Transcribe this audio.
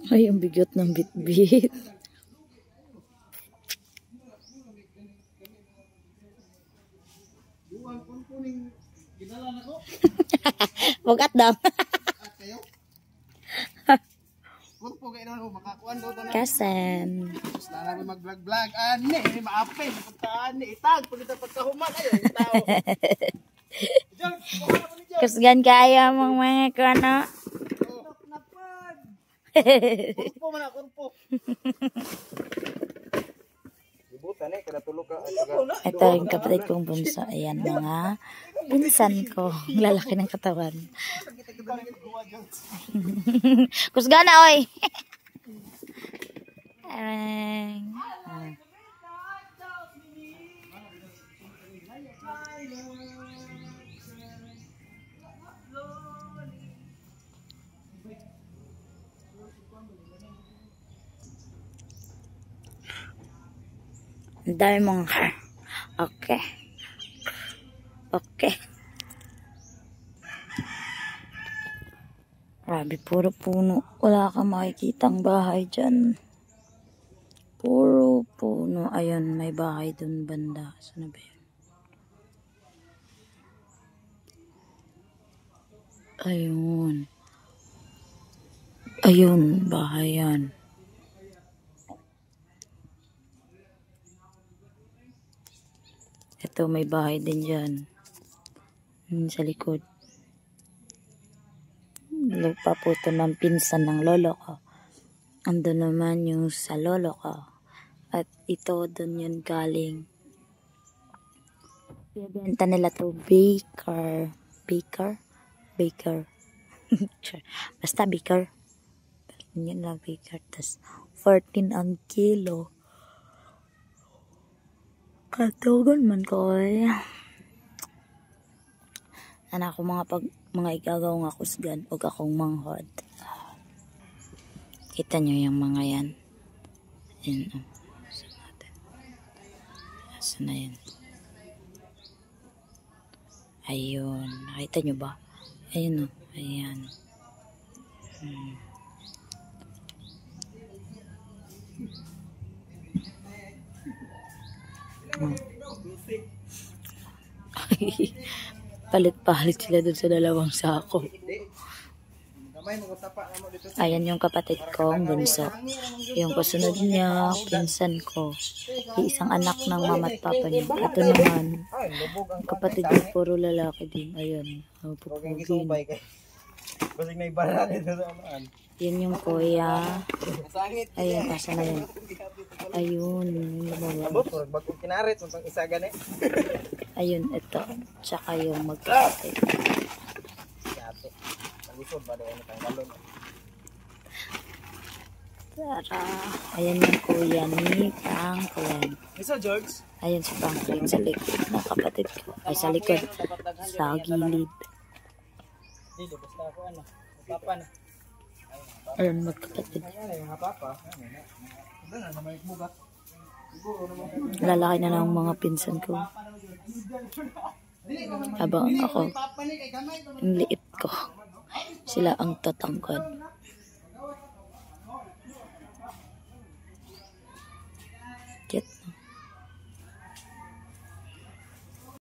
Ay, ang bigot ng bitbit. Bugat daw. Kasan. Sana mag-vlog-vlog. Ani, maape. Ani, itag. Pagkita pagkahuman. Ayun, tao. Kusgan kaya mong mga kono. Kurpo man ako, kurpo. Ibutan eh, kada tulog ka. Ito yung kapatid kong bunso. Ayan, mga pinsan ko. Lalaki ng katawan. Kusgan na, oy. Ang dami mong hair. Okay. Okay. Grabe, puro puno. Wala kang makikitang bahay dyan. Puro puno. Ayun, may bahay dun banda. Saan ba yun? Ayun. Ayun, bahay yan. Ito, may bahay din dyan. Sa likod. Lupa po ito ng pinsan ng lolo ko. Ando naman yung sa lolo ko. At ito, dun yun galing. Bibenta nila to baker. Baker? Baker. Basta baker. Yun lang baker. Tas 14 ang kilo. Katugon man ko eh. Anak ko mga igagaw nga kusgan o akong manghod. Kita nyo yung mga yan. Yan o. Saan na yan? Ayun. Nakita nyo ba? Ayun o. Ayan. Palit-palit sila dun sa dalawang sako. Ayan yung kapatid kong bunso. Yung kasunod niya, pinsan ko. Isang anak ng mama at papa niya. Ito naman, yung kapatid ko puro lalaki din. Ayun. Pupugin. Yun yung kuya. Ayun, asa na yun. Ayun. Ayun, ito. Tsaka yung magkakapit. Tara. Ayan yung kuya ni Franklin. Ayan si Franklin sa likod ng kapatid ko. Ay, sa likod. Sa gilid. Ayun, magkapatid. Lalaki na ng mga pinsan ko. Habang ako, ang liit ko. Sila ang tatangkad.